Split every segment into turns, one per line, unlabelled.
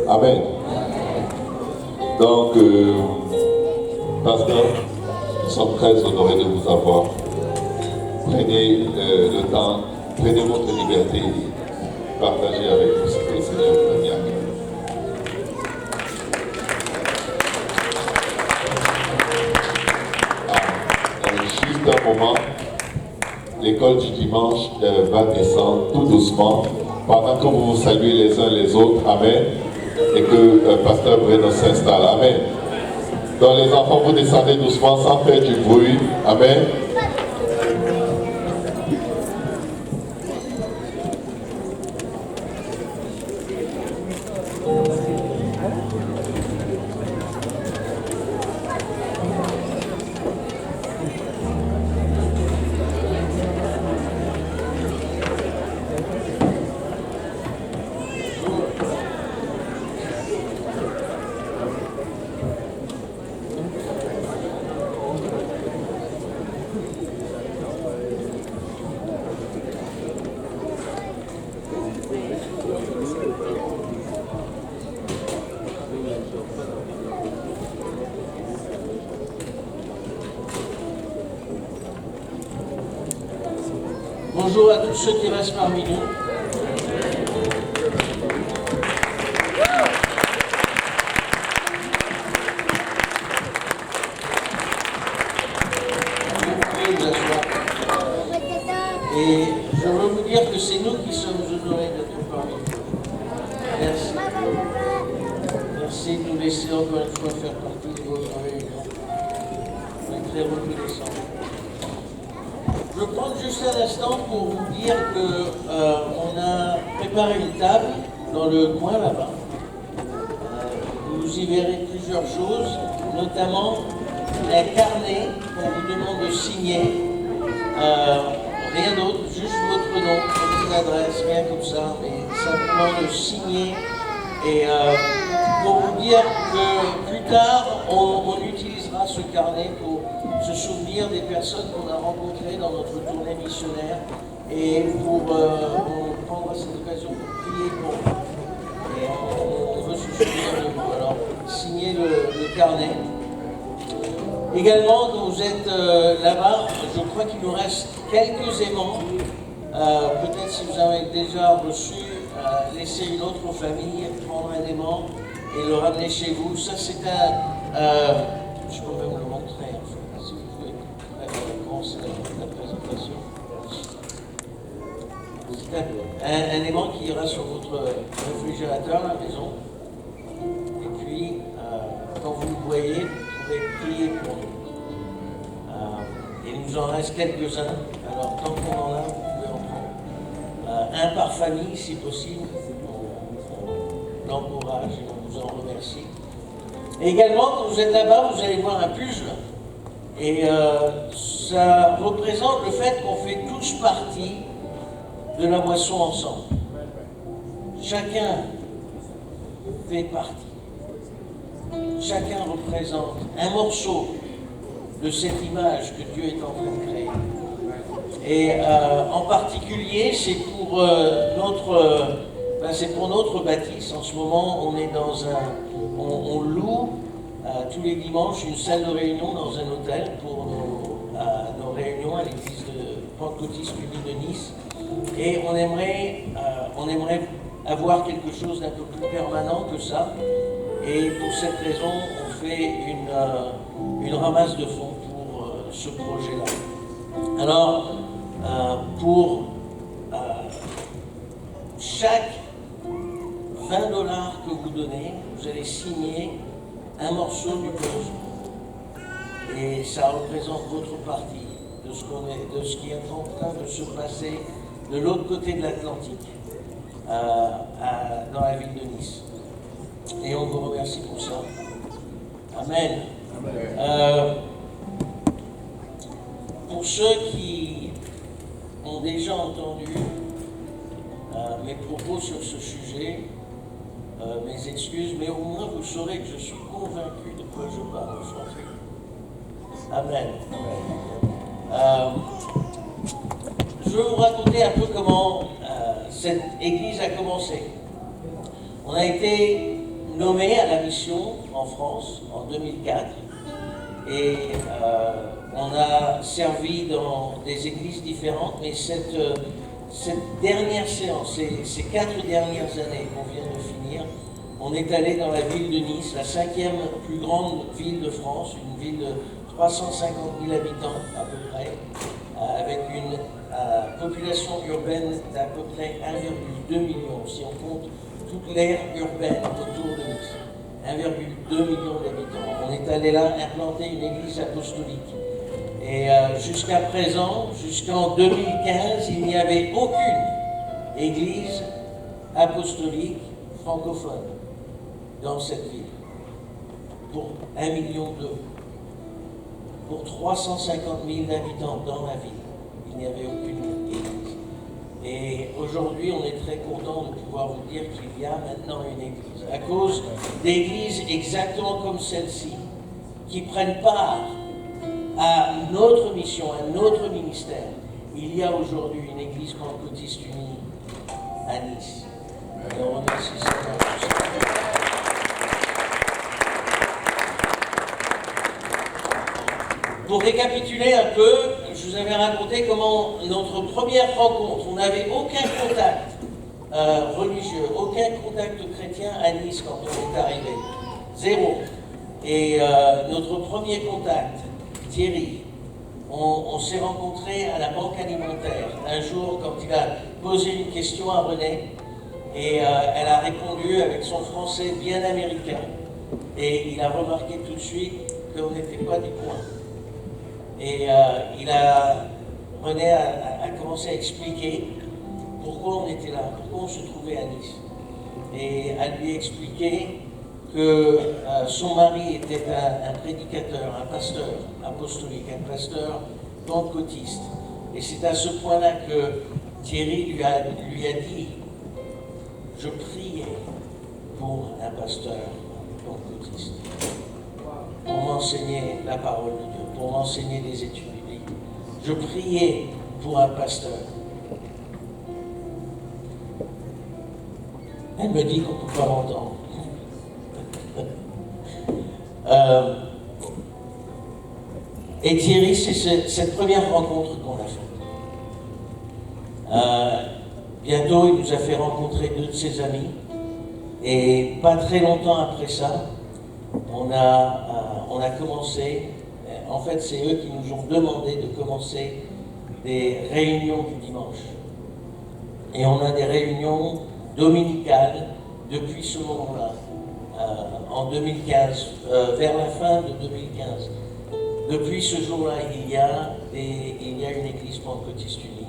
Amen. Donc, pasteur, nous sommes très honorés de vous avoir. Prenez le temps, prenez votre liberté, partagez avec nous ce que le Seigneur vous a mis à cœur. Juste un moment, l'école du dimanche va descendre tout doucement pendant que vous vous saluez les uns les autres. Amen. Et que pasteur Bruno s'installe. Amen. Donc les enfants, vous descendez doucement sans faire du bruit. Amen.
Bonjour à tous ceux qui restent parmi nous. Vous pouvez vous asseoir. Et je veux vous dire que c'est nous qui sommes honorés d'être parmi vous. Merci. Merci de nous laisser encore une fois faire partie de votre réunion. On est très reconnaissants. Je vais prendre juste un instant pour vous dire qu'on a préparé une table dans le coin là-bas. Vous y verrez plusieurs choses, notamment un carnet qu'on vous demande de signer. Rien d'autre, juste votre nom, votre adresse, rien comme ça, mais simplement de signer. Et pour vous dire que plus tard, on utilisera ce carnet pour se souvenir des personnes qu'on a rencontrées dans notre tournée missionnaire et pour on prendra cette occasion pour prier pour vous. Et on veut se souvenir de vous. Alors, signez le carnet. Également, quand vous êtes là-bas, je crois qu'il nous reste quelques aimants. Peut-être si vous avez déjà reçu, laissez une autre famille prendre un aimant et le ramener chez vous. Ça, c'est je peux même le montrer, en fait, si vous pouvez commencer la présentation. C'est un aimant qui ira sur votre réfrigérateur à la maison. Et puis, quand vous le voyez, vous pourrez prier pour nous. Il nous en reste quelques-uns. Alors, tant qu'on en a, vous pouvez en prendre un par famille, si possible. On l'encourage et on vous en remercie. Et également, quand vous êtes là-bas, vous allez voir un puzzle. Et ça représente le fait qu'on fait tous partie de la moisson ensemble. Chacun fait partie. Chacun représente un morceau de cette image que Dieu est en train de créer. Et en particulier, c'est pour notre bâtisse. En ce moment, on est dans on loue tous les dimanches une salle de réunion dans un hôtel pour nos réunions à l'église de Pentecôtiste unie de Nice. Et on aimerait avoir quelque chose d'un peu plus permanent que ça. Et pour cette raison, on fait une ramasse de fonds pour ce projet-là. Alors, pour chaque $20 que vous donnez, vous allez signer un morceau du puzzle. Et ça représente votre partie de ce qui est en train de se passer de l'autre côté de l'Atlantique, dans la ville de Nice. Et on vous remercie pour ça. Amen. Pour ceux qui ont déjà entendu mes propos sur ce sujet, mes excuses, mais au moins vous saurez que je suis convaincu de quoi je parle aujourd'hui. Amen. Je vais vous raconter un peu comment cette église a commencé. On a été nommé à la mission en France en 2004 et on a servi dans des églises différentes, mais cette dernière séance, ces 4 dernières années qu'on vient de finir, on est allé dans la ville de Nice, la 5e plus grande ville de France, une ville de 350 000 habitants à peu près, avec une population urbaine d'à peu près 1,2 million, si on compte toute l'aire urbaine autour de Nice. 1,2 million d'habitants. On est allé là implanter une église apostolique. Et jusqu'à présent, jusqu'en 2015, il n'y avait aucune église apostolique francophone dans cette ville. Pour 1,2 million. Pour 350 000 habitants dans la ville, il n'y avait aucune église. Et aujourd'hui, on est très content de pouvoir vous dire qu'il y a maintenant une église. À cause d'églises exactement comme celle-ci, qui prennent part à notre mission, à notre ministère, il y a aujourd'hui une église pentecôtiste unie à Nice. Et on remercie le Seigneur pour ça. Pour récapituler un peu, je vous avais raconté comment notre première rencontre, on n'avait aucun contact religieux, aucun contact chrétien à Nice quand on est arrivé. 0. Et notre premier contact, Thierry, on s'est rencontrés à la banque alimentaire. Un jour, quand il a posé une question à René, et elle a répondu avec son français bien américain. Et il a remarqué tout de suite qu'on n'était pas du coin. Et René a commencé à expliquer pourquoi on était là, pourquoi on se trouvait à Nice. Et à lui expliquer que son mari était un prédicateur, un pasteur apostolique, un pasteur pentecôtiste. Et c'est à ce point-là que Thierry lui a dit, je priais pour un pasteur pentecôtiste, pour m'enseigner la parole de Dieu, pour m'enseigner des études bibliques. Je priais pour un pasteur. Elle me dit qu'on ne peut pas m'entendre. Et Thierry, c'est cette première rencontre qu'on a faite. Bientôt, il nous a fait rencontrer 2 de ses amis. Et pas très longtemps après ça, on a commencé, en fait c'est eux qui nous ont demandé de commencer des réunions du dimanche. Et on a des réunions dominicales depuis ce moment-là, en 2015, vers la fin de 2015. Depuis ce jour-là, il y a une église pentecôtiste unie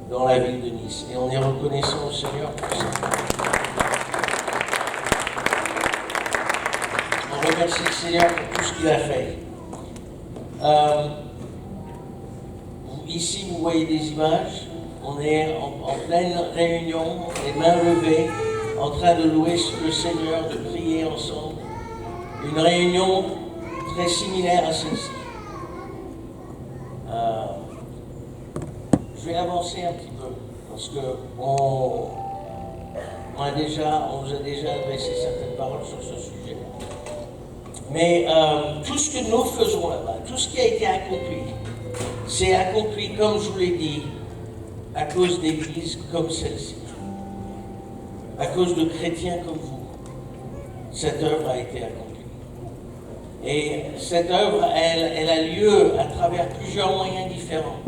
dans la ville de Nice. Et on est reconnaissant au Seigneur pour ça. On remercie le Seigneur pour tout ce qu'il a fait. Ici, vous voyez des images. On est en pleine réunion, les mains levées, en train de louer le Seigneur, de prier ensemble. Une réunion très similaire à celle-ci. Je vais avancer un petit peu, parce que on vous a déjà adressé certaines paroles sur ce sujet. Mais tout ce que nous faisons là-bas, tout ce qui a été accompli, c'est accompli, comme je vous l'ai dit, à cause d'églises comme celle-ci, à cause de chrétiens comme vous. Cette œuvre a été accomplie. Et cette œuvre, elle a lieu à travers plusieurs moyens différents.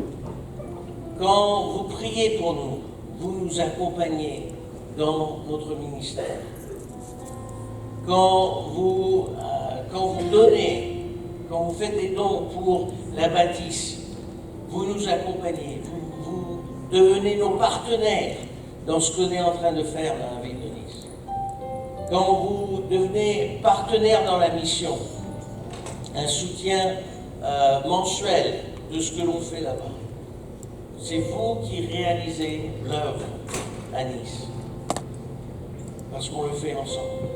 Quand vous priez pour nous, vous nous accompagnez dans notre ministère. Quand vous donnez, quand vous faites des dons pour la bâtisse, vous nous accompagnez, vous devenez nos partenaires dans ce qu'on est en train de faire dans la ville de Nice. Quand vous devenez partenaire dans la mission, un soutien mensuel de ce que l'on fait là-bas, c'est vous qui réalisez l'œuvre à Nice. Parce qu'on le fait ensemble.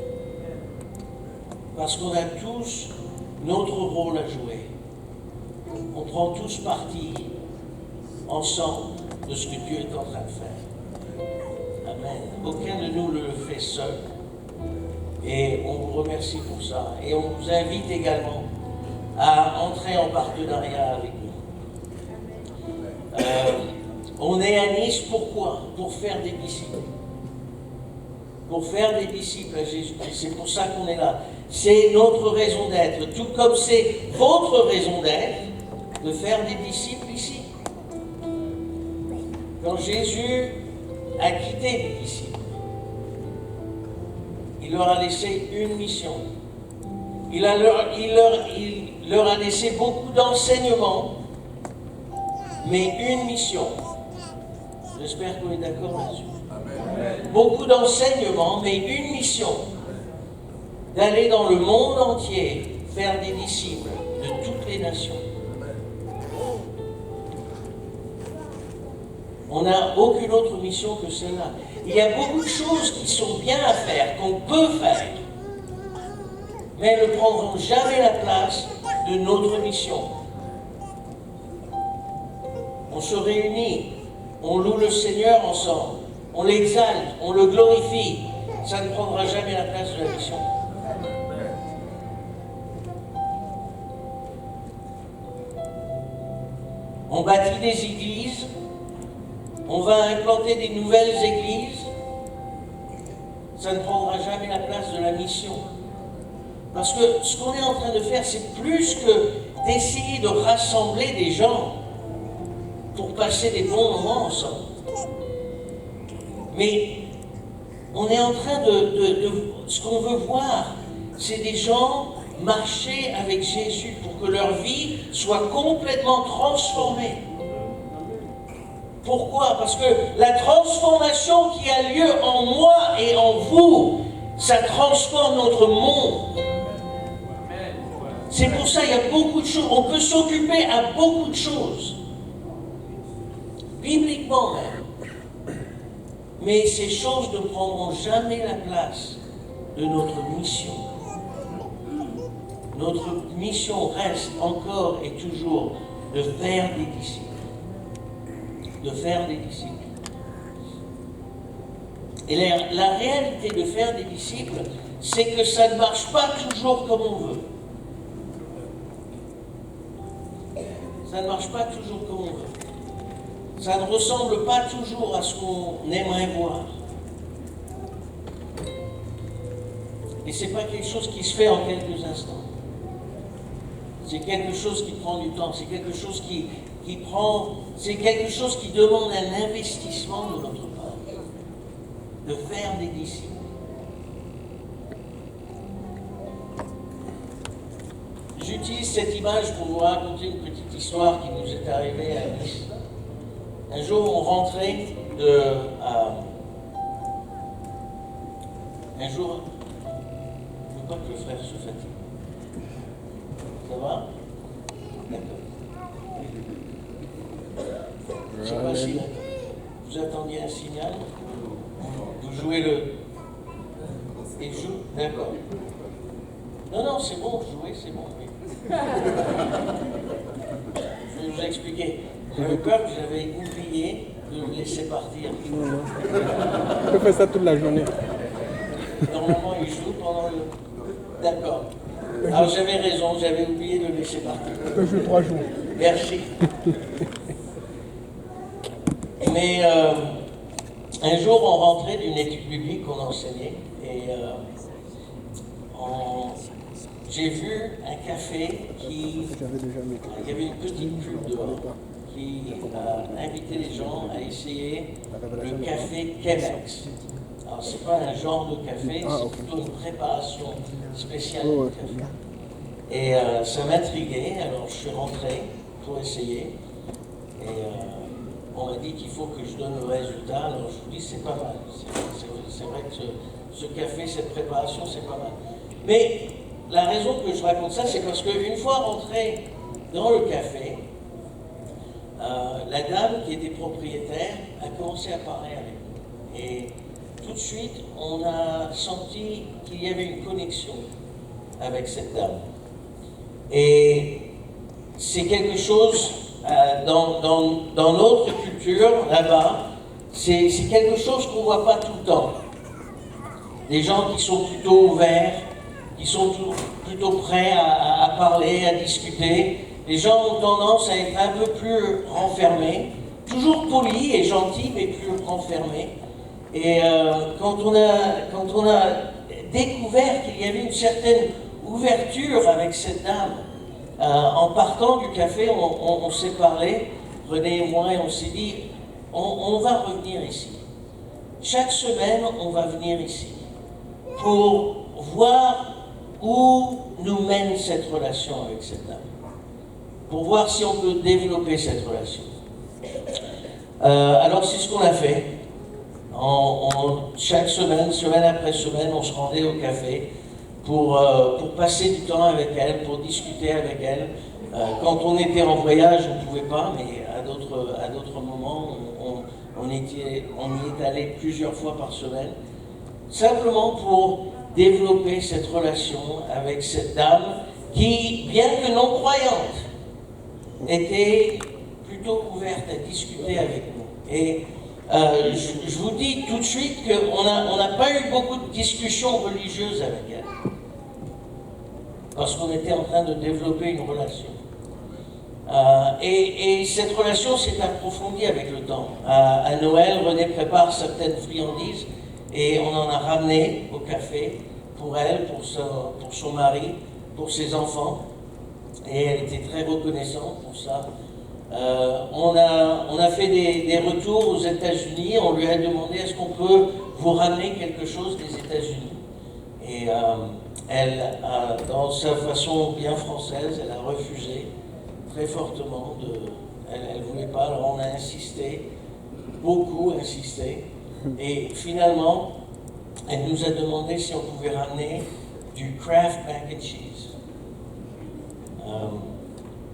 Parce qu'on a tous notre rôle à jouer. On prend tous parti ensemble de ce que Dieu est en train de faire. Amen. Aucun de nous ne le fait seul. Et on vous remercie pour ça. Et on vous invite également à entrer en partenariat avec nous. On est à Nice, pourquoi? Pour faire des disciples. Pour faire des disciples à Jésus-Christ. C'est pour ça qu'on est là. C'est notre raison d'être. Tout comme c'est votre raison d'être de faire des disciples ici. Quand Jésus a quitté les disciples, il leur a laissé une mission. Il leur a laissé beaucoup d'enseignements, mais une mission. J'espère qu'on est d'accord là-dessus. Beaucoup d'enseignements, mais une mission. D'aller dans le monde entier faire des disciples de toutes les nations. On n'a aucune autre mission que celle-là. Il y a beaucoup de choses qui sont bien à faire, qu'on peut faire, mais elles ne prendront jamais la place de notre mission. On se réunit, on loue le Seigneur ensemble, on l'exalte, on le glorifie. Ça ne prendra jamais la place de la mission. On bâtit des églises, on va implanter des nouvelles églises. Ça ne prendra jamais la place de la mission. Parce que ce qu'on est en train de faire, c'est plus que d'essayer de rassembler des gens pour passer des bons moments ensemble. Mais on est en train ce qu'on veut voir, c'est des gens marcher avec Jésus pour que leur vie soit complètement transformée. Pourquoi? Parce que la transformation qui a lieu en moi et en vous, ça transforme notre monde. C'est pour ça qu'il y a beaucoup de choses. On peut s'occuper à beaucoup de choses. Bibliquement même. Mais ces choses ne prendront jamais la place de notre mission. Notre mission reste encore et toujours de faire des disciples. De faire des disciples. Et la réalité de faire des disciples, c'est que ça ne marche pas toujours comme on veut. Ça ne marche pas toujours comme on veut. Ça ne ressemble pas toujours à ce qu'on aimerait voir. Et ce n'est pas quelque chose qui se fait en quelques instants. C'est quelque chose qui prend du temps, c'est quelque chose c'est quelque chose qui demande un investissement de notre part, de faire des disciples. J'utilise cette image pour vous raconter une petite histoire qui nous est arrivée à Nice. Un jour, on rentrait un jour, je ne veux pas que le frère se fatigue. Ça va? D'accord. Je ne sais pas si vous attendiez un signal. Vous jouez le... Il joue? D'accord. Non, c'est bon, jouer, c'est bon. Oui. Je vais vous expliquer. J'avais peur que j'avais oublié de le laisser partir.
Non. Je fais ça toute la journée.
Normalement, il joue pendant le... D'accord. Alors j'avais raison, j'avais oublié de le laisser partir.
Je joue 3 jours.
Merci. Mais un jour, on rentrait d'une étude biblique qu'on enseignait et j'ai vu un café qui... Il y avait une petite pub dehors qui invitait les gens à essayer le café Chemex. Alors, ce n'est pas un genre de café, c'est plutôt une préparation spéciale de café. Et ça m'intriguait, alors je suis rentré pour essayer. Et on m'a dit qu'il faut que je donne le résultat, alors je vous dis c'est pas mal. C'est vrai que ce café, cette préparation, c'est pas mal. Mais la raison que je raconte ça, c'est parce qu'une fois rentré dans le café, la dame qui était propriétaire a commencé à parler avec nous. Et tout de suite, on a senti qu'il y avait une connexion avec cette dame. Et c'est quelque chose, dans notre culture, là-bas, c'est quelque chose qu'on ne voit pas tout le temps. des gens qui sont plutôt ouverts, qui sont plutôt prêts à parler, à discuter. Les gens ont tendance à être un peu plus renfermés, toujours polis et gentils, mais plus renfermés. Et quand on a découvert qu'il y avait une certaine ouverture avec cette dame, en partant du café, on s'est parlé, René et moi, et on s'est dit, on va revenir ici. Chaque semaine, on va venir ici pour voir où nous mène cette relation avec cette dame, pour voir si on peut développer cette relation. Alors c'est ce qu'on a fait. Chaque semaine, semaine après semaine, on se rendait au café pour passer du temps avec elle, pour discuter avec elle. Quand on était en voyage, on ne pouvait pas, mais à d'autres moments, on y est allé plusieurs fois par semaine, simplement pour développer cette relation avec cette dame qui, bien que non-croyante, était plutôt ouverte à discuter avec nous. Et je vous dis tout de suite qu'on n'a pas eu beaucoup de discussions religieuses avec elle, parce qu'on était en train de développer une relation. Et cette relation s'est approfondie avec le temps. À Noël, René prépare certaines friandises et on en a ramené au café pour elle, pour son mari, pour ses enfants. Et elle était très reconnaissante pour ça. On a fait des retours aux États-Unis. On lui a demandé est-ce qu'on peut vous ramener quelque chose des États-Unis. Et elle, dans sa façon bien française, elle a refusé très fortement. Elle ne voulait pas. Alors on a insisté, beaucoup insisté. Et finalement, elle nous a demandé si on pouvait ramener du Kraft Mac and Cheese.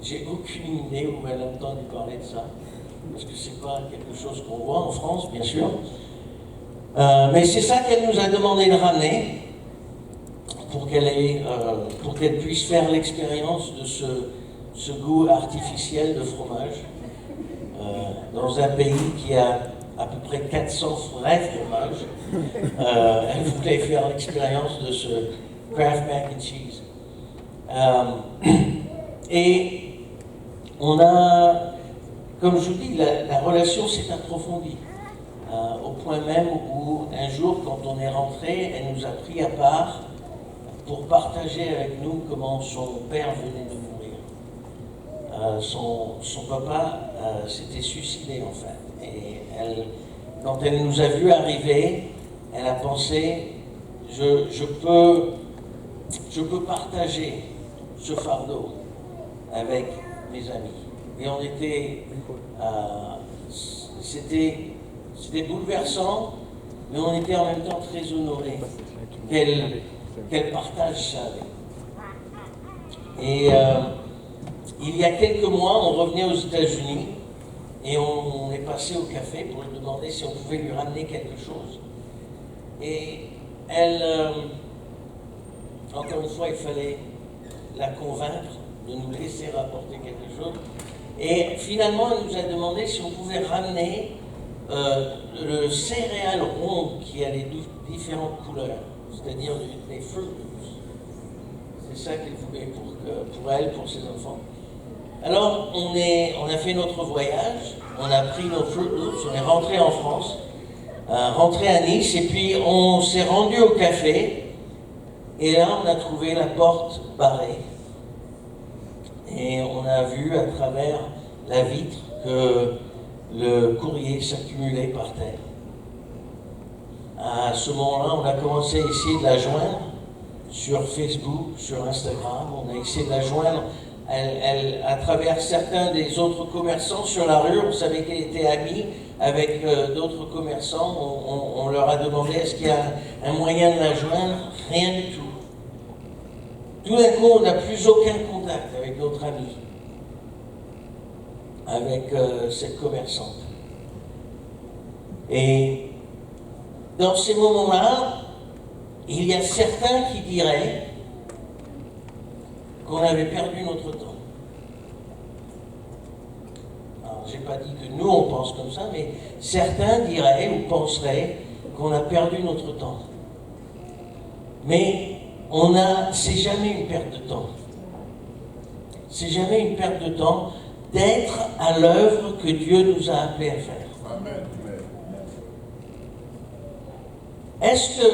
J'ai aucune idée où elle a entendu parler de ça, parce que c'est pas quelque chose qu'on voit en France, bien sûr. Mais c'est ça qu'elle nous a demandé de ramener pour qu'elle puisse faire l'expérience de ce goût artificiel de fromage dans un pays qui a à peu près 400 vrais fromages. Elle voulait faire l'expérience de ce Kraft Mac and Cheese. Et on a, comme je vous dis, la relation s'est approfondie, au point même où un jour, quand on est rentré, elle nous a pris à part pour partager avec nous comment son père venait de mourir. Son papa s'était suicidé en fait. Et quand elle nous a vus arriver, elle a pensé, je peux partager ce fardeau avec mes amis. Et on était, c'était bouleversant, mais on était en même temps très honorés qu'elle partage ça avec nous. Et il y a quelques mois, on revenait aux États-Unis et on est passé au café pour lui demander si on pouvait lui ramener quelque chose. Et elle, encore une fois, il fallait la convaincre de nous laisser rapporter quelque chose. Et finalement, elle nous a demandé si on pouvait ramener le céréal rond qui a les différentes couleurs, c'est-à-dire des Fruit Loops. C'est ça qu'elle voulait pour elle, pour ses enfants. Alors, on a fait notre voyage, on a pris nos Fruit Loops, on est rentré en France, rentré à Nice, et puis on s'est rendu au café, et là, on a trouvé la porte barrée. Et on a vu à travers la vitre que le courrier s'accumulait par terre. À ce moment-là, on a commencé à essayer de la joindre sur Facebook, sur Instagram. On a essayé de la joindre à travers certains des autres commerçants sur la rue. On savait qu'elle était amie avec d'autres commerçants. On leur a demandé est-ce qu'il y a un moyen de la joindre. Rien du tout. Tout d'un coup, on n'a plus aucun contact avec notre amie, avec cette commerçante. Et dans ces moments-là, il y a certains qui diraient qu'on avait perdu notre temps. Alors, je n'ai pas dit que nous, on pense comme ça, mais certains diraient ou penseraient qu'on a perdu notre temps. Mais c'est jamais une perte de temps. C'est jamais une perte de temps d'être à l'œuvre que Dieu nous a appelés à faire. Est-ce que,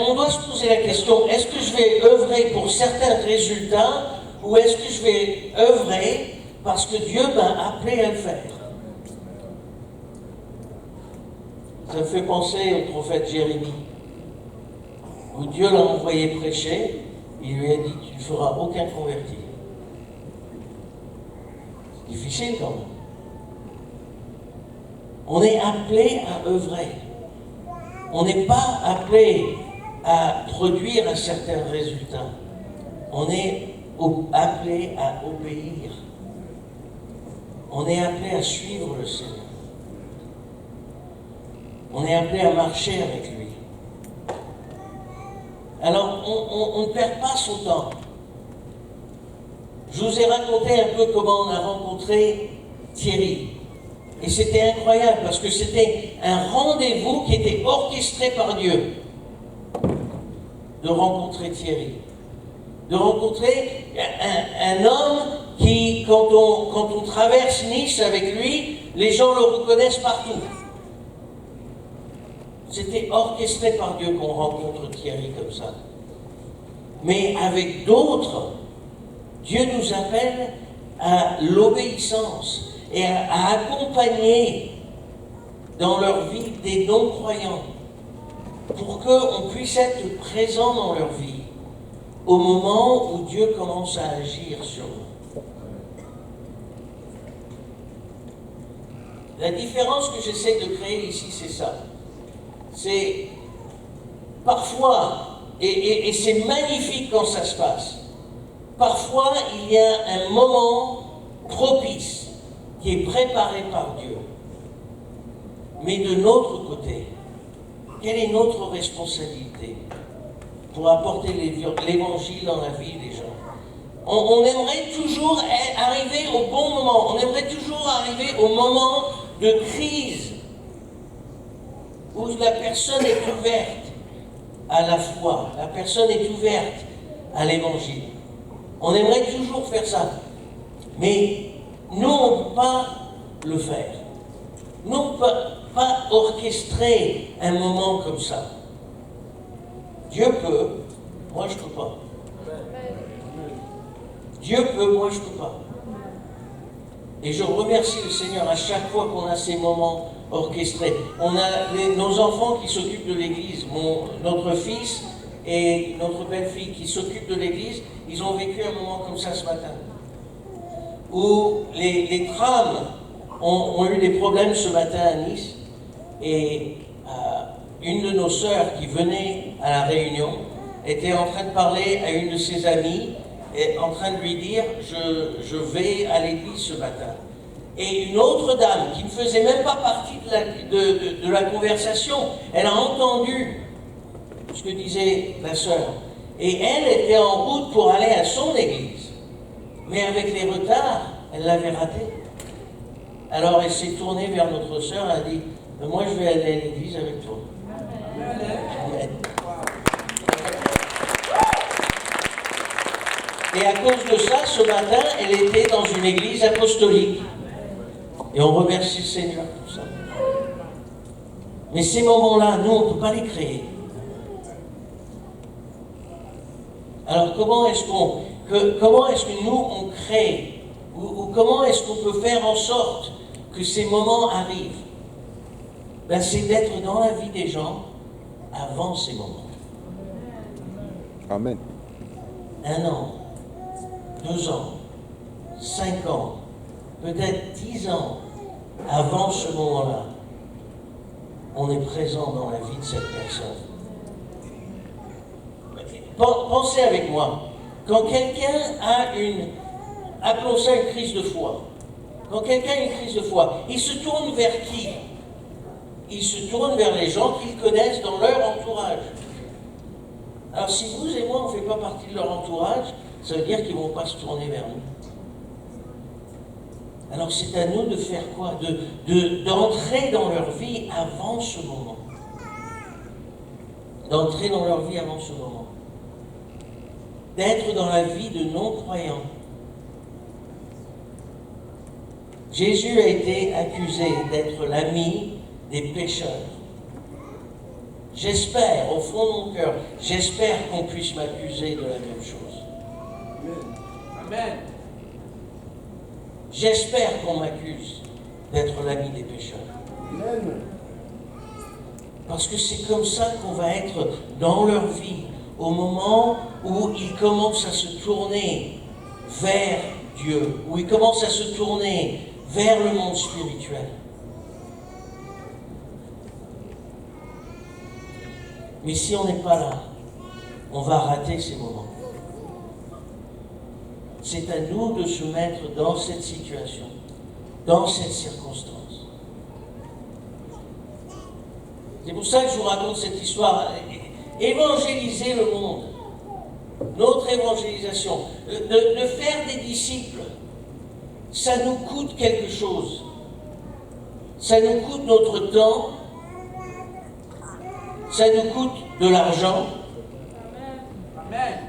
on doit se poser la question, est-ce que je vais œuvrer pour certains résultats ou est-ce que je vais œuvrer parce que Dieu m'a appelé à le faire? Ça me fait penser au prophète Jérémie, où Dieu l'a envoyé prêcher, il lui a dit, tu ne feras aucun converti. C'est difficile quand même. On est appelé à œuvrer. On n'est pas appelé à produire un certain résultat. On est appelé à obéir. On est appelé à suivre le Seigneur. On est appelé à marcher avec lui. Alors, on ne perd pas son temps. Je vous ai raconté un peu comment on a rencontré Thierry. Et c'était incroyable parce que c'était un rendez-vous qui était orchestré par Dieu. De rencontrer Thierry. De rencontrer un homme qui, quand on traverse Nice avec lui, les gens le reconnaissent partout. C'était orchestré par Dieu qu'on rencontre Thierry comme ça. Mais avec d'autres, Dieu nous appelle à l'obéissance et à accompagner dans leur vie des non-croyants pour qu'on puisse être présent dans leur vie au moment où Dieu commence à agir sur nous. La différence que j'essaie de créer ici, c'est ça. C'est parfois, et c'est magnifique quand ça se passe, parfois il y a un moment propice qui est préparé par Dieu. Mais de notre côté, quelle est notre responsabilité pour apporter l'évangile dans la vie des gens? On aimerait toujours arriver au bon moment, on aimerait toujours arriver au moment de crise où la personne est ouverte à la foi, la personne est ouverte à l'évangile. On aimerait toujours faire ça. Mais nous, on ne peut pas le faire. Nous, on ne peut pas orchestrer un moment comme ça. Dieu peut, moi je ne peux pas. Dieu peut, moi je ne peux pas. Et je remercie le Seigneur à chaque fois qu'on a ces moments orchestrés. On a nos enfants qui s'occupent de l'église, notre fils et notre belle-fille qui s'occupent de l'église, ils ont vécu un moment comme ça ce matin. Où les trams ont eu des problèmes ce matin à Nice. Et une de nos sœurs qui venait à la réunion était en train de parler à une de ses amies et en train de lui dire je vais à l'église ce matin. Et une autre dame qui ne faisait même pas partie de la conversation, elle a entendu ce que disait la sœur. Et elle était en route pour aller à son église. Mais avec les retards, elle l'avait raté. Alors elle s'est tournée vers notre sœur, elle a dit moi je vais aller à l'église avec toi. Amen. Et à cause de ça, ce matin, elle était dans une église apostolique. Et on remercie le Seigneur pour ça. Mais ces moments-là, nous, on ne peut pas les créer. Alors comment est-ce que nous, on crée ou comment est-ce qu'on peut faire en sorte que ces moments arrivent? Ben, c'est d'être dans la vie des gens avant ces moments.
Amen.
1 an, 2 ans, 5 ans, peut-être 10 ans avant ce moment-là, on est présent dans la vie de cette personne. Pensez avec moi, quand quelqu'un a appelons ça une crise de foi, quand quelqu'un a une crise de foi, il se tourne vers qui? Il se tourne vers les gens qu'il connaissent dans leur entourage. Alors si vous et moi, on ne fait pas partie de leur entourage, ça veut dire qu'ils ne vont pas se tourner vers nous. Alors c'est à nous de faire quoi? D'entrer dans leur vie avant ce moment. D'entrer dans leur vie avant ce moment. d'être dans la vie de non-croyants. Jésus a été accusé d'être l'ami des pécheurs. J'espère, au fond de mon cœur, j'espère qu'on puisse m'accuser de la même chose.
Amen.
J'espère qu'on m'accuse d'être l'ami des pécheurs.
Amen.
Parce que c'est comme ça qu'on va être dans leur vie, au moment où ils commencent à se tourner vers Dieu, où ils commencent à se tourner vers le monde spirituel. Mais si on n'est pas là, on va rater ces moments. C'est à nous de se mettre dans cette situation, dans cette circonstance. C'est pour ça que je vous raconte cette histoire. Évangéliser le monde, notre évangélisation, de faire des disciples, ça nous coûte quelque chose. Ça nous coûte notre temps, ça nous coûte de l'argent.
Amen.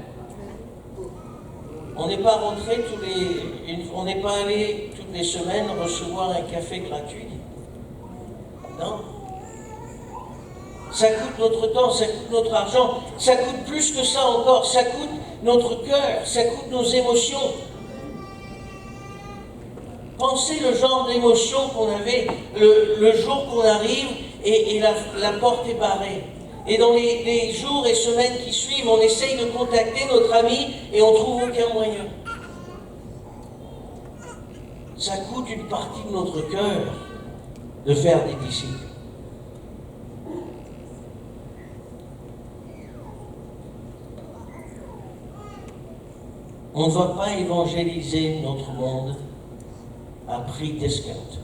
On n'est pas rentré on n'est pas allé toutes les semaines recevoir un café gratuit. Non. Ça coûte notre temps, ça coûte notre argent, ça coûte plus que ça encore, ça coûte notre cœur, ça coûte nos émotions. Pensez le genre d'émotion qu'on avait le jour qu'on arrive et la porte est barrée. Et dans les jours et semaines qui suivent, on essaye de contacter notre ami et on ne trouve aucun moyen. Ça coûte une partie de notre cœur de faire des disciples. On ne va pas évangéliser notre monde à prix d'escompte.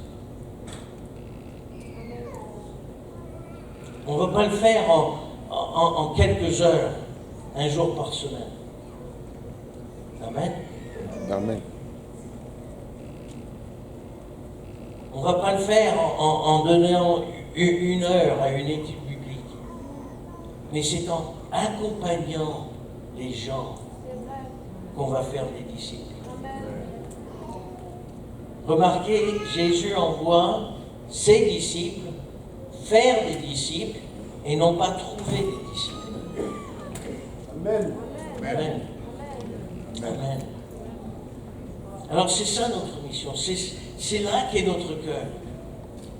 On ne va pas le faire en quelques heures, un jour par semaine. Amen.
Amen.
On ne va pas le faire en donnant une heure à une étude biblique. Mais c'est en accompagnant les gens qu'on va faire des disciples. Remarquez, Jésus envoie ses disciples faire des disciples et non pas trouver des disciples.
Amen.
Amen. Amen. Alors c'est ça notre mission, c'est là qu'est notre cœur,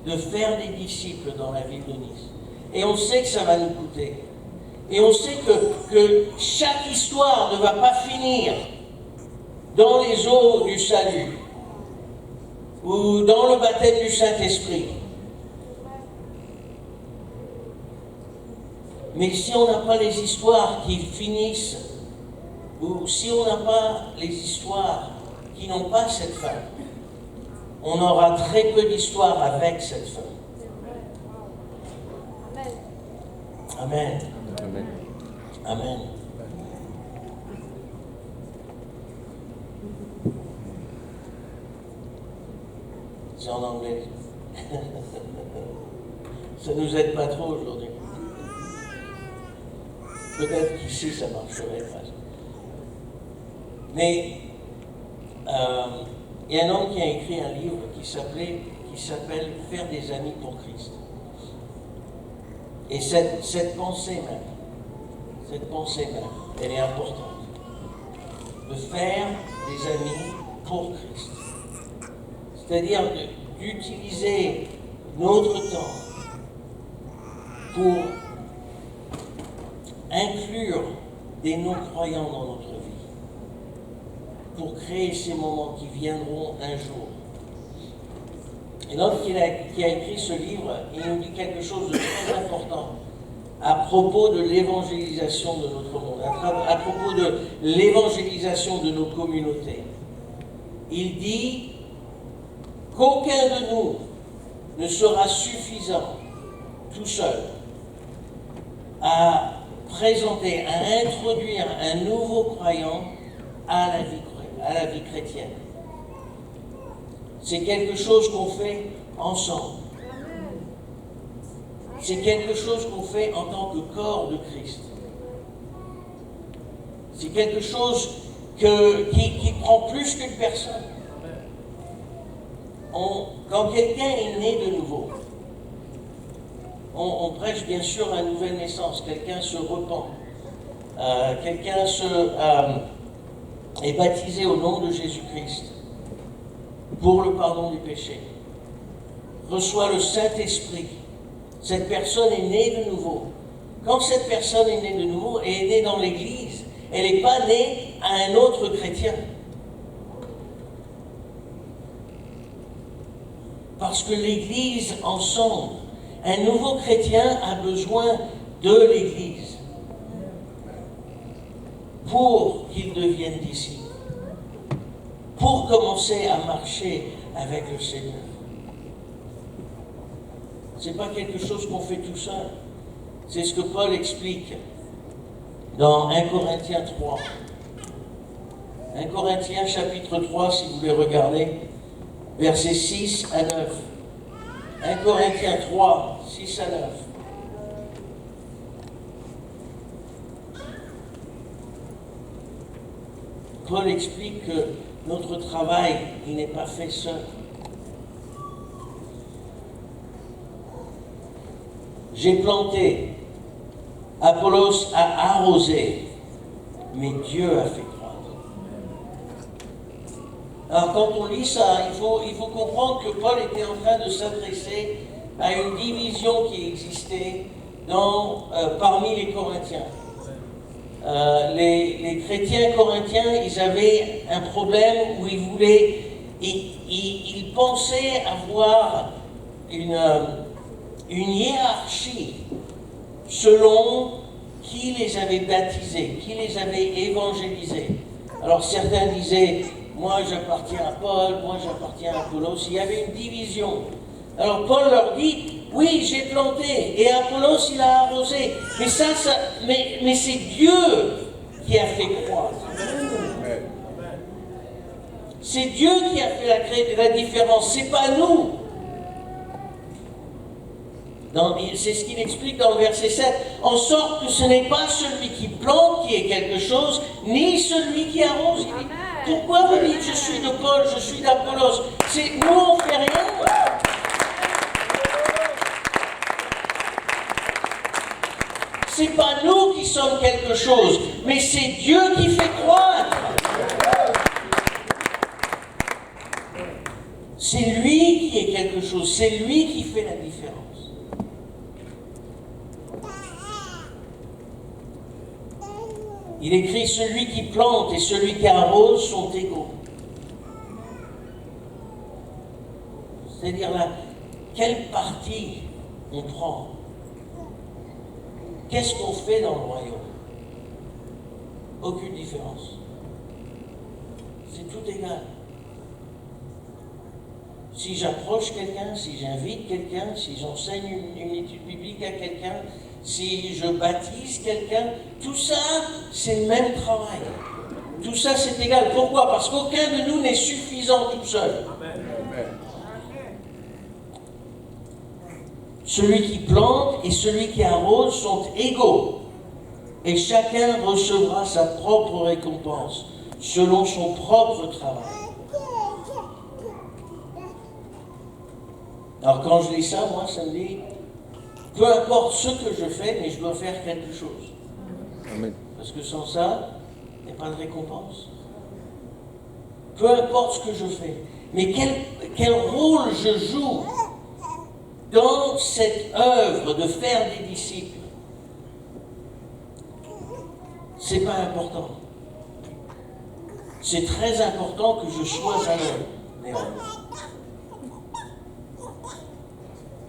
de faire des disciples dans la ville de Nice. Et on sait que ça va nous coûter. Et on sait que chaque histoire ne va pas finir dans les eaux du salut ou dans le baptême du Saint-Esprit. Mais si on n'a pas les histoires qui finissent, ou si on n'a pas les histoires qui n'ont pas cette fin, on aura très peu d'histoires avec cette fin. Amen.
Amen.
Amen. C'est en anglais. Ça ne nous aide pas trop aujourd'hui. Peut-être qu'ici ça marcherait pas. Mais il y a un homme qui a écrit un livre qui s'appelle Faire des amis pour Christ. Et cette pensée même, elle est importante. De faire des amis pour Christ. C'est-à-dire d'utiliser notre temps pour inclure des non-croyants dans notre vie, pour créer ces moments qui viendront un jour. Et l'homme qui a écrit ce livre, il nous dit quelque chose de très important à propos de l'évangélisation de notre monde, à propos de l'évangélisation de nos communautés. Il dit qu'aucun de nous ne sera suffisant tout seul à présenter, à introduire un nouveau croyant à la vie chrétienne. C'est quelque chose qu'on fait ensemble. C'est quelque chose qu'on fait en tant que corps de Christ. C'est quelque chose qui prend plus qu'une personne. Quand quelqu'un est né de nouveau, on prêche bien sûr la nouvelle naissance. Quelqu'un se repent. Quelqu'un est baptisé au nom de Jésus-Christ pour le pardon du péché. Reçoit le Saint-Esprit. Cette personne est née de nouveau. Quand cette personne est née de nouveau et est née dans l'Église, elle n'est pas née à un autre chrétien. Parce que l'Église ensemble, un nouveau chrétien a besoin de l'Église pour qu'il devienne disciple, pour commencer à marcher avec le Seigneur. Ce n'est pas quelque chose qu'on fait tout seul. C'est ce que Paul explique dans 1 Corinthiens 3. 1 Corinthiens chapitre 3, si vous voulez regarder, versets 6 à 9. 1 Corinthiens 3, 6 à 9. Paul explique que notre travail, il n'est pas fait seul. J'ai planté, Apollos a arrosé, mais Dieu a fait croître. Alors quand on lit ça, il faut comprendre que Paul était en train de s'adresser à une division qui existait parmi les Corinthiens. Les chrétiens corinthiens, ils avaient un problème où ils pensaient avoir une hiérarchie selon qui les avait baptisés, qui les avait évangélisés. Alors certains disaient, moi j'appartiens à Paul, moi j'appartiens à Apollos. Il y avait une division. Alors Paul leur dit, oui, j'ai planté, et Apollos il a arrosé. Mais c'est Dieu qui a fait croître. C'est Dieu qui a fait la différence, c'est pas nous. C'est ce qu'il explique dans le verset 7, en sorte que ce n'est pas celui qui plante qui est quelque chose, ni celui qui arrose. Il dit, pourquoi vous dites je suis de Paul, je suis d'Apollos? Nous on fait rien. C'est pas nous qui sommes quelque chose, mais c'est Dieu qui fait croître. C'est lui qui est quelque chose, c'est lui qui fait la différence. Il écrit, celui qui plante et celui qui arrose sont égaux. C'est-à-dire là, quelle partie on prend? Qu'est-ce qu'on fait dans le royaume? Aucune différence. C'est tout égal. Si j'approche quelqu'un, si j'invite quelqu'un, si j'enseigne une étude biblique à quelqu'un, si je baptise quelqu'un, tout ça, c'est le même travail. Tout ça, c'est égal. Pourquoi? Parce qu'aucun de nous n'est suffisant tout seul. Amen. Celui qui plante et celui qui arrose sont égaux. Et chacun recevra sa propre récompense, selon son propre travail. Alors quand je lis ça, moi, ça me dit, peu importe ce que je fais, mais je dois faire quelque chose. Amen. Parce que sans ça, il n'y a pas de récompense. Peu importe ce que je fais, mais quel rôle je joue dans cette œuvre de faire des disciples, c'est pas important. C'est très important que je sois un homme.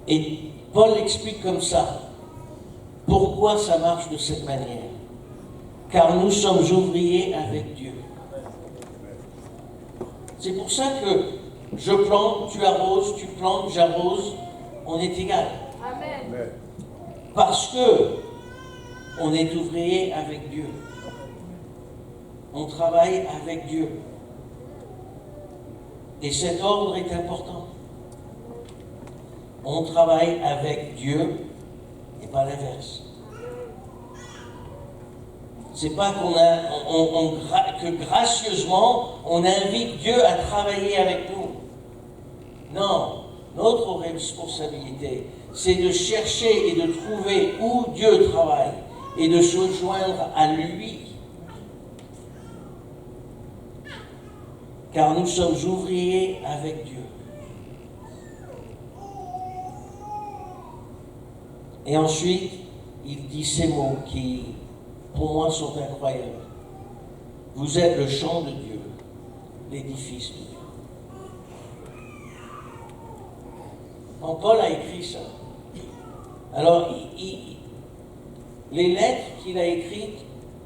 Et Paul explique comme ça. Pourquoi ça marche de cette manière? Car nous sommes ouvriers avec Dieu. C'est pour ça que je plante, tu arroses, tu plantes, j'arrose, on est égal. Amen. Parce que on est ouvrier avec Dieu. On travaille avec Dieu. Et cet ordre est important. On travaille avec Dieu et pas l'inverse. C'est pas que gracieusement on invite Dieu à travailler avec nous. Non, notre responsabilité, c'est de chercher et de trouver où Dieu travaille et de se joindre à lui. Car nous sommes ouvriers avec Dieu. Et ensuite, il dit ces mots qui, pour moi, sont incroyables. Vous êtes le champ de Dieu, l'édifice de Dieu. Quand Paul a écrit ça, alors les lettres qu'il a écrites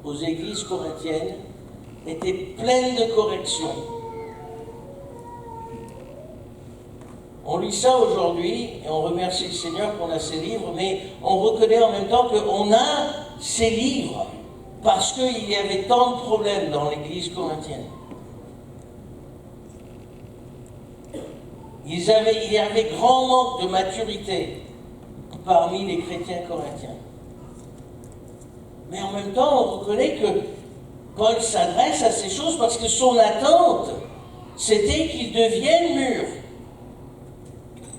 aux églises corinthiennes étaient pleines de corrections. On lit ça aujourd'hui et on remercie le Seigneur qu'on a ces livres, mais on reconnaît en même temps qu'on a ces livres parce qu'il y avait tant de problèmes dans l'église corinthienne. Il y avait grand manque de maturité parmi les chrétiens corinthiens. Mais en même temps, on reconnaît que Paul s'adresse à ces choses parce que son attente, c'était qu'ils deviennent mûrs,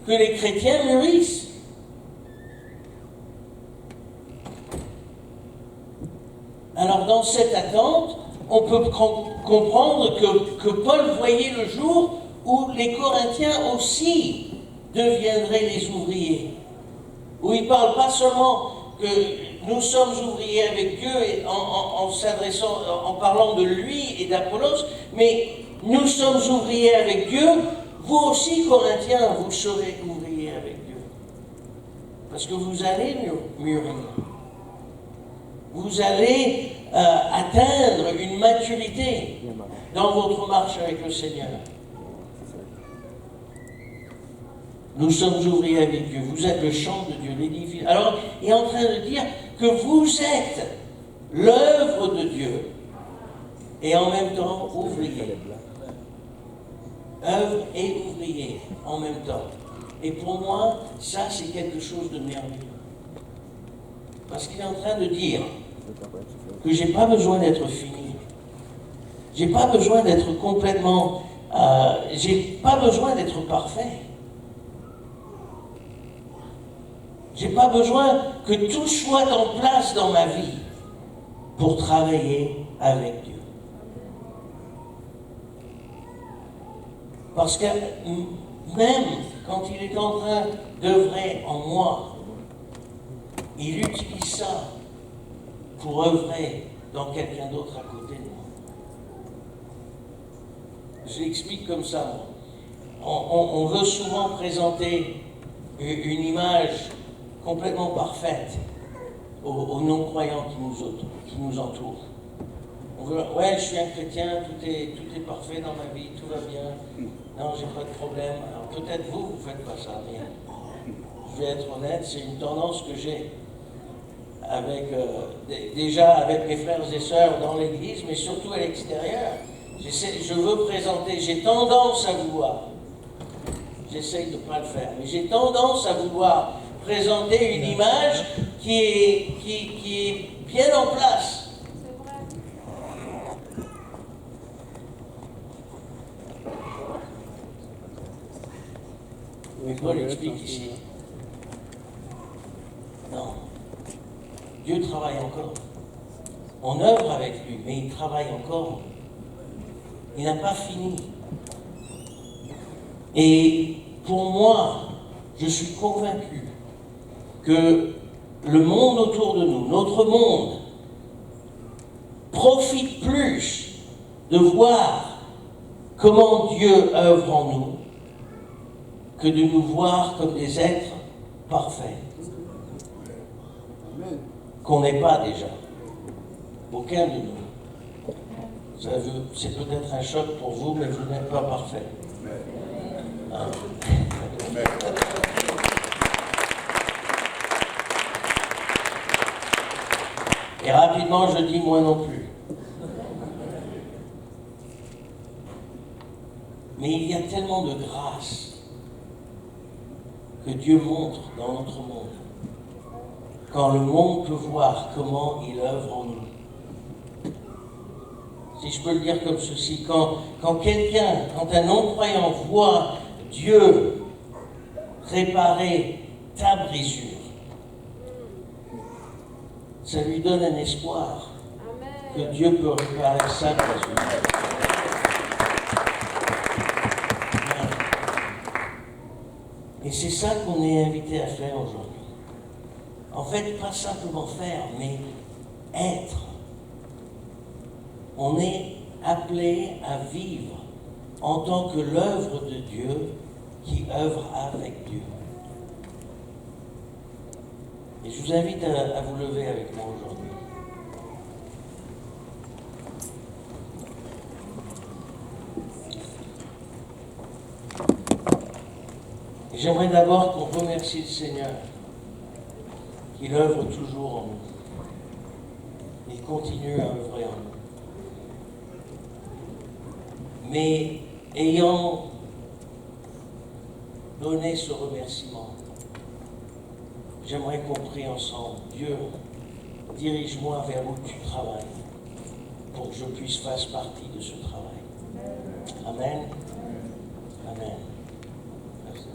que les chrétiens mûrissent. Alors dans cette attente, on peut comprendre que Paul voyait le jour où les Corinthiens aussi deviendraient les ouvriers. Où il ne parle pas seulement que nous sommes ouvriers avec Dieu en parlant de lui et d'Apollos, mais nous sommes ouvriers avec Dieu. Vous aussi, Corinthiens, vous serez ouvriers avec Dieu. Parce que vous allez mûrir. Vous allez atteindre une maturité dans votre marche avec le Seigneur. Nous sommes ouvriers avec Dieu. Vous êtes le champ de Dieu, l'édifice. Alors, il est en train de dire que vous êtes l'œuvre de Dieu et en même temps ouvrier. Œuvre et ouvrier en même temps. Et pour moi, ça c'est quelque chose de merveilleux. Parce qu'il est en train de dire que j'ai pas besoin d'être fini. J'ai pas besoin d'être complètement... j'ai pas besoin d'être parfait. J'ai pas besoin que tout soit en place dans ma vie pour travailler avec Dieu. Parce que même quand il est en train d'œuvrer en moi, il utilise ça pour œuvrer dans quelqu'un d'autre à côté de moi. Je l'explique comme ça. On veut souvent présenter une image complètement parfaite aux non-croyants qui nous entourent. On veut, ouais, je suis un chrétien, tout est parfait dans ma vie, tout va bien. Non, j'ai pas de problème. Alors peut-être vous faites pas ça, mais je vais être honnête, c'est une tendance que j'ai déjà avec mes frères et sœurs dans l'église, mais surtout à l'extérieur. Je veux présenter, j'ai tendance à vouloir, j'essaye de ne pas le faire, mais j'ai tendance à vouloir présenter une image qui est bien en place. Mais Paul explique ici. Non. Dieu travaille encore. On œuvre avec lui, mais il travaille encore. Il n'a pas fini. Et pour moi, je suis convaincu que le monde autour de nous, notre monde, profite plus de voir comment Dieu œuvre en nous que de nous voir comme des êtres parfaits. Qu'on n'est pas déjà. Aucun de nous. C'est peut-être un choc pour vous, mais vous n'êtes pas parfait. Hein? Et rapidement, je dis moi non plus. Mais il y a tellement de grâce que Dieu montre dans notre monde. Quand le monde peut voir comment il œuvre en nous. si je peux le dire comme ceci, quand quelqu'un, quand un non-croyant voit Dieu réparer ta brisure, ça lui donne un espoir que Dieu peut réparer sa brisure. Et c'est ça qu'on est invité à faire aujourd'hui. En fait, pas simplement faire, mais être. On est appelé à vivre en tant que l'œuvre de Dieu qui œuvre avec Dieu. Et je vous invite à vous lever avec moi aujourd'hui. Et j'aimerais d'abord qu'on remercie le Seigneur, qu'il œuvre toujours en nous. Il continue à œuvrer en nous. Mais ayant donné ce remerciement, j'aimerais qu'on prie ensemble. Dieu, dirige-moi vers où tu travailles, pour que je puisse faire partie de ce travail. Amen. Amen. Merci.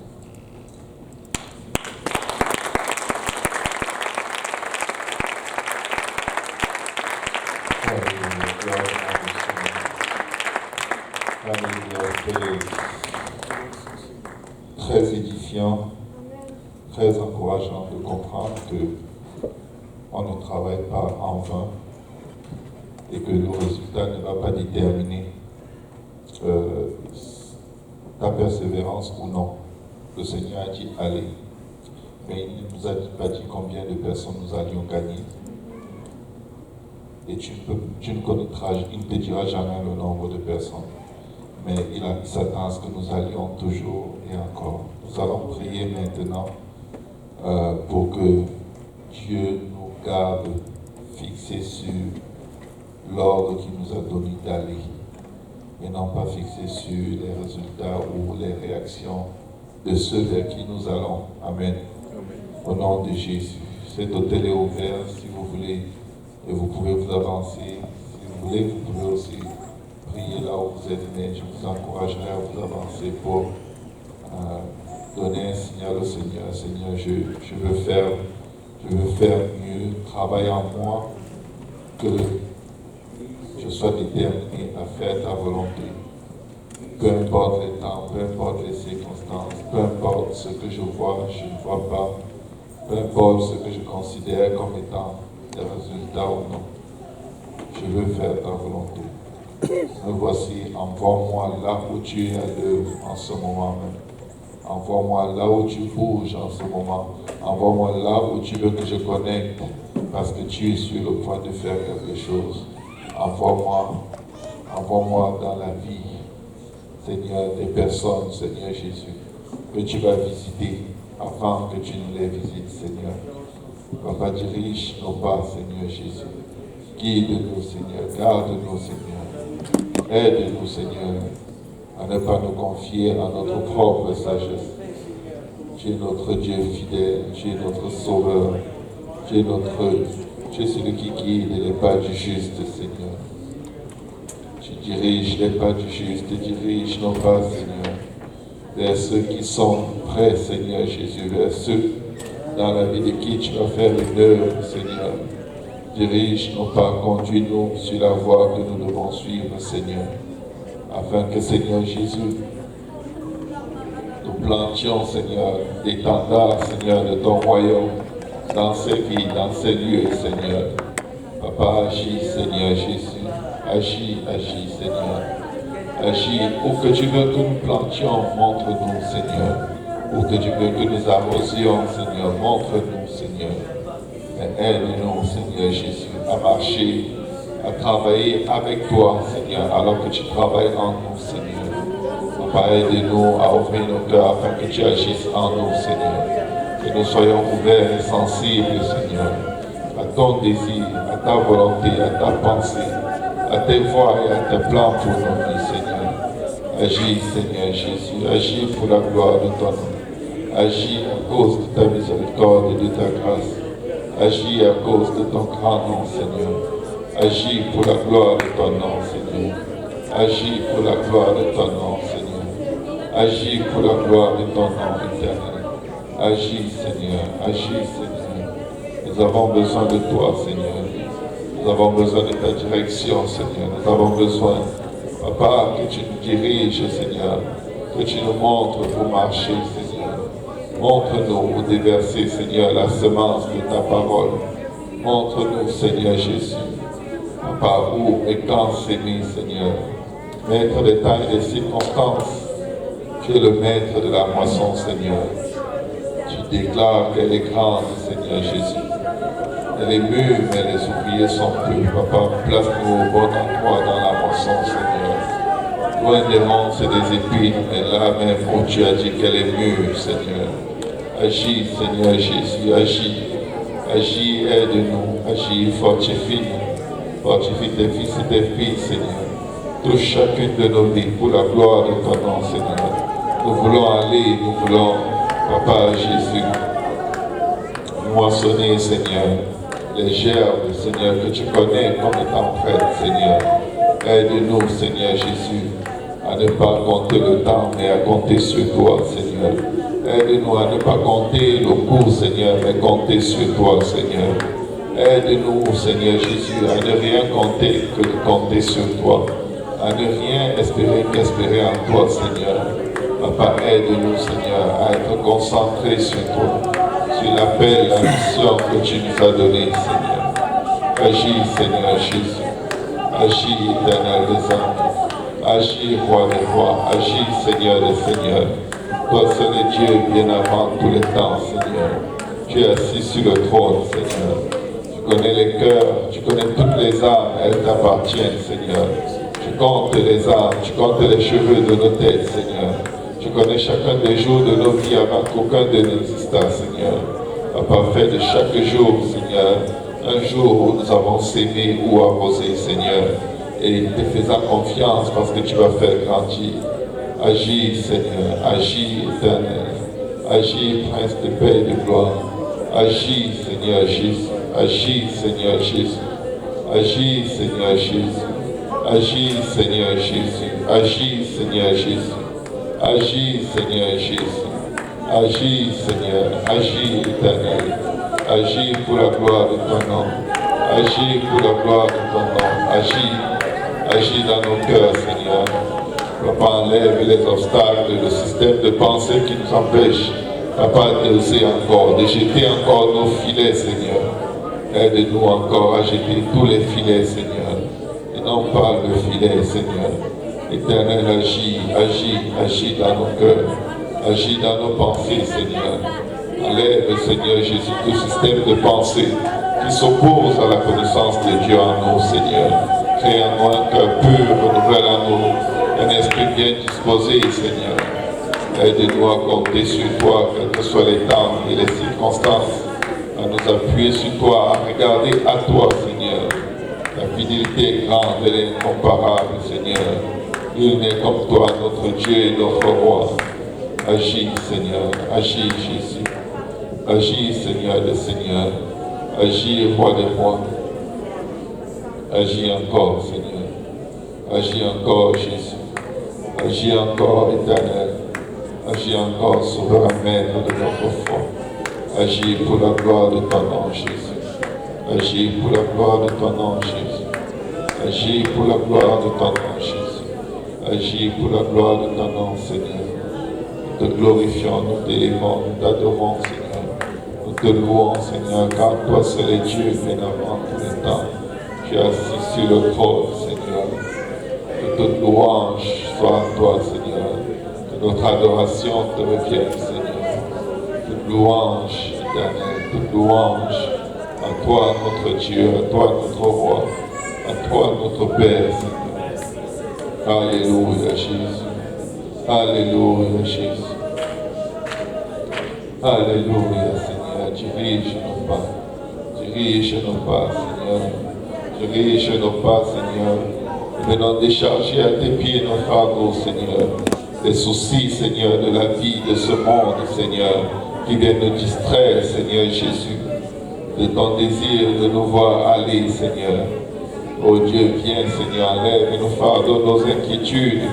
Très édifiant, très encourageant de comprendre que on ne travaille pas en vain et que le résultat ne va pas déterminer ta persévérance ou non. Le Seigneur a dit allez, mais il ne nous a pas dit combien de personnes nous allions gagner. Et tu ne connaîtras, il ne te dira jamais le nombre de personnes. Mais il s'attend à ce que nous allions toujours et encore. Nous allons prier maintenant pour que Dieu nous garde fixés sur l'ordre qu'il nous a donné d'aller, et non pas fixés sur les résultats ou les réactions de ceux vers qui nous allons. Amen. Au nom de Jésus. Cet hôtel est ouvert si vous voulez, et vous pouvez vous avancer. Si vous voulez, vous pouvez aussi prier là où vous êtes, mais je vous encouragerai à vous avancer pour donner un signal au Seigneur. Seigneur, je veux faire mieux, travaille en moi, que je sois déterminé à faire ta volonté. Peu importe les temps, peu importe les circonstances, peu importe ce que je vois, je ne vois pas, peu importe ce que je considère comme étant des résultats ou non. Je veux faire ta volonté. Me voici, envoie-moi là où tu es à l'œuvre en ce moment même. Envoie-moi là où tu bouges en ce moment. Envoie-moi là où tu veux que je connecte, parce que tu es sur le point de faire quelque chose. Envoie-moi dans la vie, Seigneur, des personnes, Seigneur Jésus, que tu vas visiter avant que tu ne les visites, Seigneur. Papa, dirige nos pas, Seigneur Jésus. Guide-nous, Seigneur. Garde-nous, Seigneur. Aide-nous, Seigneur, à ne pas nous confier à notre propre sagesse. Tu es notre Dieu fidèle, tu es notre Sauveur, tu es celui qui guide les pas du juste, Seigneur. Tu diriges les pas du juste, tu diriges nos pas, Seigneur, vers ceux qui sont prêts, Seigneur Jésus, vers ceux dans la vie de qui tu vas faire une œuvre, Seigneur. Dirige nos pas, conduis-nous sur la voie que nous devons suivre, Seigneur, afin que, Seigneur Jésus, nous plantions, Seigneur, des tendards, Seigneur, de ton royaume, dans ces vies, dans ces lieux, Seigneur. Papa, agis, Seigneur Jésus, agis, Seigneur. Agis, où que tu veux que nous plantions, montre-nous, Seigneur. Où que tu veux que nous arrosions, Seigneur, montre-nous, Seigneur. Et aide-nous, Seigneur Jésus, à marcher, à travailler avec toi, Seigneur, alors que tu travailles en nous, Seigneur. Papa, aide-nous à ouvrir nos cœurs afin que tu agisses en nous, Seigneur. Que nous soyons ouverts et sensibles, Seigneur, à ton désir, à ta volonté, à ta pensée, à tes voies et à tes plans pour nos vies, Seigneur. Agis, Seigneur Jésus, agis pour la gloire de ton nom. Agis à cause de ta miséricorde et de ta grâce. Agis à cause de ton grand nom, Seigneur. Agis pour la gloire de ton nom, Seigneur. Seigneur. Agis pour la gloire de ton nom, Seigneur. Agis pour la gloire de ton nom éternel. Agis, Seigneur. Agis, Seigneur. Nous avons besoin de toi, Seigneur. Nous avons besoin de ta direction, Seigneur. Nous avons besoin, Papa, que tu nous diriges, Seigneur. Que tu nous montres où marcher, Seigneur. Montre-nous où déverser, Seigneur, la semence de ta parole. Montre-nous, Seigneur Jésus, Papa, où et quand s'aimer, Seigneur. Maître des temps et des circonstances, tu es le maître de la moisson, Seigneur. Tu déclares qu'elle est grande, Seigneur Jésus. Elle est mûre, mais les ouvriers sont peu. Papa, place-nous au bon endroit dans la moisson, Seigneur. Loin des ronces et des épines, mais là même où tu as dit qu'elle est mûre, Seigneur. Agis, Seigneur Jésus, agis. Agis, aide-nous. Agis, fortifie-nous. Fortifie tes fils et tes filles, Seigneur. Touche chacune de nos vies pour la gloire de ton nom, Seigneur. Nous voulons aller, nous voulons, Papa Jésus, moissonner, Seigneur, les gerbes, Seigneur, que tu connais comme étant prêtes, Seigneur. Aide-nous, Seigneur Jésus, à ne pas compter le temps, mais à compter sur toi, Seigneur. Aide-nous à ne pas compter le coup, Seigneur, mais compter sur toi, Seigneur. Aide-nous, Seigneur Jésus, à ne rien compter que de compter sur toi. À ne rien espérer qu'espérer en toi, Seigneur. Papa, aide-nous, Seigneur, à être concentrés sur toi, sur l'appel, la mission que tu nous as donnée, Seigneur. Agis, Seigneur Jésus. Agis, éternel des anges. Agis, roi des rois. Agis, Seigneur des seigneurs. Toi seul est Dieu, bien avant tous les temps, Seigneur. Tu es assis sur le trône, Seigneur. Tu connais les cœurs, tu connais toutes les âmes, elles t'appartiennent, Seigneur. Tu comptes les âmes, tu comptes les cheveux de nos têtes, Seigneur. Tu connais chacun des jours de nos vies avant qu'aucun d'eux n'exista, Seigneur. Papa, fais de chaque jour, Seigneur, un jour où nous avons sémé ou arrosé, Seigneur, et te faisant confiance parce que tu vas faire grandir. Agis, Seigneur, agis, éternel. Agis, Prince de paix et de gloire. Agis, Seigneur Jésus. Agis, Seigneur Jésus. Agis, Seigneur Jésus. Agis, Seigneur Jésus. Agis, Seigneur Jésus. Agis, Seigneur Jésus. Agis, Seigneur. Agis, éternel. Agis pour la gloire de ton nom. Agis pour la gloire de ton nom. Agis. Agis dans nos cœurs, Seigneur. Papa, enlève les obstacles, le système de pensée qui nous empêche, Papa, d'oser encore, de jeter encore nos filets, Seigneur. Aide-nous encore à jeter tous les filets, Seigneur. Et non pas le filet, Seigneur. Éternel, agis, agis, agis dans nos cœurs. Agis dans nos pensées, Seigneur. Enlève, Seigneur Jésus, tout système de pensée qui s'oppose à la connaissance de Dieu en nous, Seigneur. Crée en nous un cœur pur, renouvelle en nous un esprit bien disposé, Seigneur. Aide-nous à compter sur toi, quels que soient les temps et les circonstances, à nous appuyer sur toi, à regarder à toi, Seigneur. La fidélité est grande, elle est incomparable, Seigneur. Nul n'est comme toi, notre Dieu et notre roi. Agis, Seigneur, agis, Jésus. Agis, Seigneur des seigneurs. Agis, roi des rois. Agis encore, Seigneur. Agis encore, Jésus. Agis encore, éternel. Agis encore, souverain maître de notre foi. Agis pour la gloire de ton nom, Jésus. Agis pour la gloire de ton nom, Jésus. Agis pour la gloire de ton nom, Jésus. Agis pour la gloire de ton nom, Seigneur. Nous te glorifions, nous t'élévons, nous t'adorons, Seigneur. Nous te louons, Seigneur, car toi seul est Dieu, bien avant tous les temps. Tu es assis sur le trône, Seigneur. Que toute louange soit en toi, Seigneur. Que notre adoration te revienne, Seigneur. Toute louange, éternelle, toute louange à toi, notre Dieu, à toi, notre roi, à toi, notre Père, Seigneur. Alléluia, Jésus. Alléluia, Jésus. Alléluia, Seigneur. Dirige nos pas. Dirige nos pas, Seigneur. Dirige nos pas, Seigneur. Nous venons décharger à tes pieds nos fardeaux, Seigneur. Les soucis, Seigneur, de la vie de ce monde, Seigneur, qui viennent nous distraire, Seigneur Jésus, de ton désir de nous voir aller, Seigneur. Oh Dieu, viens, Seigneur, enlève nos fardeaux, nos inquiétudes,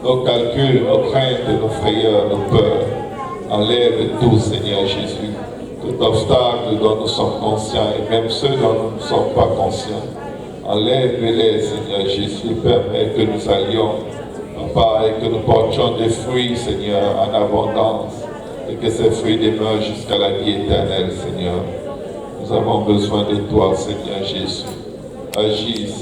nos calculs, nos craintes, nos frayeurs, nos peurs. Enlève tout, Seigneur Jésus. Tout obstacle dont nous sommes conscients et même ceux dont nous ne sommes pas conscients. Enlève-les, Seigneur Jésus. Permets que nous allions, Papa, et que nous portions des fruits, Seigneur, en abondance. Et que ces fruits demeurent jusqu'à la vie éternelle, Seigneur. Nous avons besoin de toi, Seigneur Jésus. Agis, Seigneur.